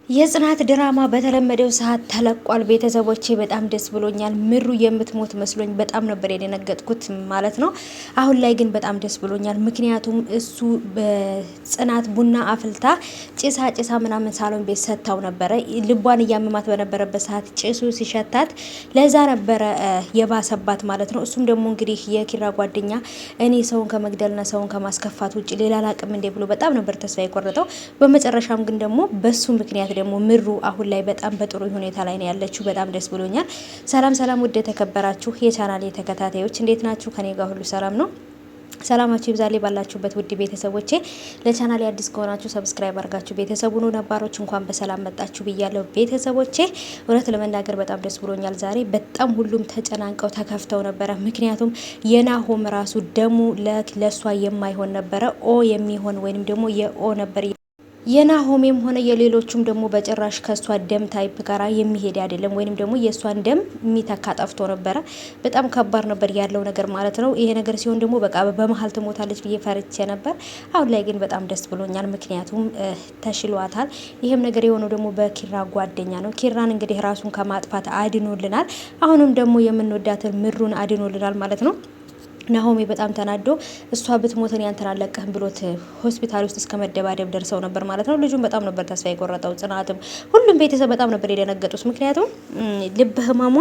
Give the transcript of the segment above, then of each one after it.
የጽናት ድራማ በተለመደው ሰዓት ተለቋል። ቤተሰቦቼ በጣም ደስ ብሎኛል። ምሩ የምትሞት መስሎኝ በጣም ነበር የደነገጥኩት ማለት ነው። አሁን ላይ ግን በጣም ደስ ብሎኛል። ምክንያቱም እሱ በጽናት ቡና አፍልታ ጭሳ ምናምን ሳሎን ቤት ሰጥታው ነበረ። ልቧን እያመማት በነበረበት ሰዓት ጭሱ ሲሸታት ለዛ ነበረ የባሰባት ማለት ነው። እሱም ደግሞ እንግዲህ የኪራ ጓደኛ እኔ ሰውን ከመግደልና ሰውን ከማስከፋት ውጭ ሌላ ላቅም እንዴ ብሎ በጣም ነበር ተስፋ የቆረጠው። በመጨረሻም ግን ደግሞ በሱ ምክንያት ደግሞ ምሩ አሁን ላይ በጣም በጥሩ ሁኔታ ላይ ነው ያለችው። በጣም ደስ ብሎኛል። ሰላም ውድ የተከበራችሁ የቻናሌ ተከታታዮች እንዴት ናችሁ? ከኔ ጋር ሁሉ ሰላም ነው። ሰላማችሁ ይብዛሌ ባላችሁበት ውድ ቤተሰቦቼ። ለቻናሌ አዲስ ከሆናችሁ ሰብስክራይብ አድርጋችሁ ቤተሰቡ ነው። ነባሮች እንኳን በሰላም መጣችሁ ብያለሁ ቤተሰቦቼ። እውነት ለመናገር በጣም ደስ ብሎኛል። ዛሬ በጣም ሁሉም ተጨናንቀው ተከፍተው ነበረ። ምክንያቱም የናሆም ራሱ ደሙ ለሷ የማይሆን ነበረ ኦ የሚሆን ወይንም ደግሞ የኦ ነበር የናሆሜም ሆነ የሌሎቹም ደግሞ በጭራሽ ከሷ ደም ታይፕ ጋራ የሚሄድ አይደለም። ወይንም ደግሞ የሷን ደም የሚተካ ጠፍቶ ነበረ። በጣም ከባድ ነበር ያለው ነገር ማለት ነው። ይሄ ነገር ሲሆን ደግሞ በቃ በመሀል ትሞታለች ብዬ ፈርቼ ነበር። አሁን ላይ ግን በጣም ደስ ብሎኛል። ምክንያቱም ተሽሏታል። ይሄም ነገር የሆነው ደግሞ በኪራ ጓደኛ ነው። ኪራን እንግዲህ ራሱን ከማጥፋት አድኖልናል። አሁንም ደግሞ የምንወዳትን ምሩን አድኖልናል ማለት ነው። ናሆሜ በጣም ተናዶ እሷ ብትሞትን ያንተን አለቀህም ብሎት ሆስፒታል ውስጥ እስከ መደባደብ ደርሰው ነበር ማለት ነው። ልጁም በጣም ነበር ተስፋ የቆረጠው። ጽናትም ሁሉም ቤተሰብ በጣም ነበር የደነገጡት። ምክንያቱም ልብ ህመሟ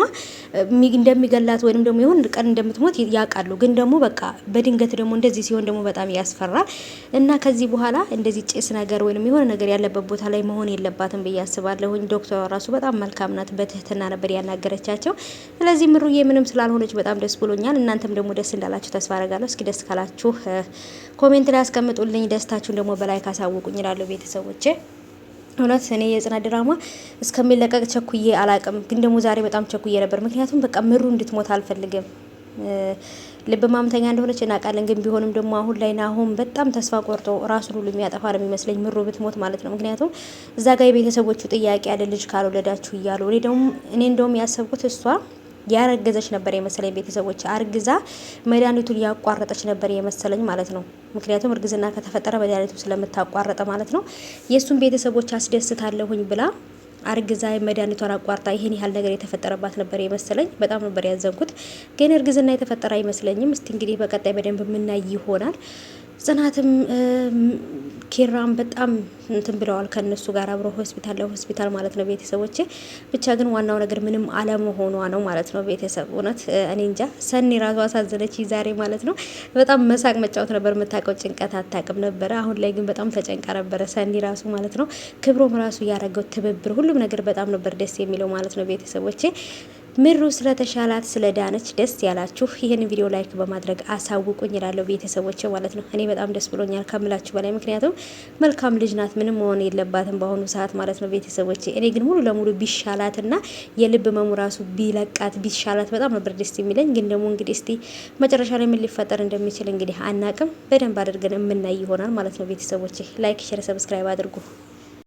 እንደሚገላት ወይንም ደግሞ ይሁን ቀን እንደምትሞት ያውቃሉ። ግን ደግሞ በቃ በድንገት ደግሞ እንደዚህ ሲሆን ደግሞ በጣም ያስፈራል እና ከዚህ በኋላ እንደዚህ ጭስ ነገር ወይንም የሆነ ነገር ያለበት ቦታ ላይ መሆን የለባትም ብዬ አስባለሁኝ። ዶክተሯ ራሱ በጣም መልካም ናት። በትህትና ነበር ያናገረቻቸው። ስለዚህ ምሩዬ ምንም ስላልሆነች በጣም ደስ ብሎኛል። እናንተም ደግሞ ደስ እንዳላ ተስፋ አደርጋለሁ። እስኪ ደስ ካላችሁ ኮሜንት ላይ አስቀምጡልኝ። ደስታችሁን ደግሞ በላይ ካሳውቁኝ እላለሁ ቤተሰቦቼ። እውነት እኔ የጽናት ድራማ እስከሚለቀቅ ቸኩዬ አላቅም፣ ግን ደግሞ ዛሬ በጣም ቸኩዬ ነበር። ምክንያቱም በቃ ምሩ እንድትሞት አልፈልግም። ልብ ማምተኛ እንደሆነች እናውቃለን። ግን ቢሆንም ደግሞ አሁን ላይ ናሆም በጣም ተስፋ ቆርጦ ራሱን ሁሉ የሚያጠፋ ነው የሚመስለኝ ምሩ ብትሞት ማለት ነው። ምክንያቱም እዛ ጋር የቤተሰቦቹ ጥያቄ አለ ልጅ ካልወለዳችሁ እያሉ እኔ እንደውም ያሰብኩት እሷ ያረገዘች ነበር የመሰለኝ። ቤተሰቦች አርግዛ መድኃኒቱን ያቋረጠች ነበር የመሰለኝ ማለት ነው። ምክንያቱም እርግዝና ከተፈጠረ መድኃኒቱ ስለምታቋረጠ ማለት ነው። የእሱን ቤተሰቦች አስደስታለሁኝ ብላ አርግዛ መድኃኒቷን አቋርጣ ይሄን ያህል ነገር የተፈጠረባት ነበር የመሰለኝ። በጣም ነበር ያዘንኩት። ግን እርግዝና የተፈጠረ አይመስለኝም። እስቲ እንግዲህ በቀጣይ በደንብ የምናይ ይሆናል። ጽናትም ኪራም በጣም እንትን ብለዋል ከነሱ ጋር አብሮ ሆስፒታል ማለት ነው ቤተሰቦች። ብቻ ግን ዋናው ነገር ምንም አለመሆኗ ነው ማለት ነው ቤተሰብ። እውነት እኔ እንጃ። ሰኒ ራሱ አሳዘነች ዛሬ ማለት ነው። በጣም መሳቅ መጫወት ነበር የምታውቀው፣ ጭንቀት አታውቅም ነበረ። አሁን ላይ ግን በጣም ተጨንቃ ነበረ ሰኒ ራሱ ማለት ነው። ክብሮም ራሱ ያደረገው ትብብር፣ ሁሉም ነገር በጣም ነበር ደስ የሚለው ማለት ነው ቤተሰቦቼ። ምሩ ስለተሻላት ስለዳነች ደስ ያላችሁ ይህን ቪዲዮ ላይክ በማድረግ አሳውቁኝ እላለሁ ቤተሰቦች ማለት ነው። እኔ በጣም ደስ ብሎኛል ከምላችሁ በላይ። ምክንያቱም መልካም ልጅ ናት፣ ምንም መሆን የለባትም በአሁኑ ሰዓት ማለት ነው ቤተሰቦች። እኔ ግን ሙሉ ለሙሉ ቢሻላትና የልብ መሙ ራሱ ቢለቃት ቢሻላት በጣም ነበር ደስ የሚለኝ። ግን ደግሞ እንግዲህ እስቲ መጨረሻ ላይ ምን ሊፈጠር እንደሚችል እንግዲህ አናቅም። በደንብ አድርገን የምናይ ይሆናል ማለት ነው ቤተሰቦች። ላይክ፣ ሼር፣ ሰብስክራይብ አድርጉ።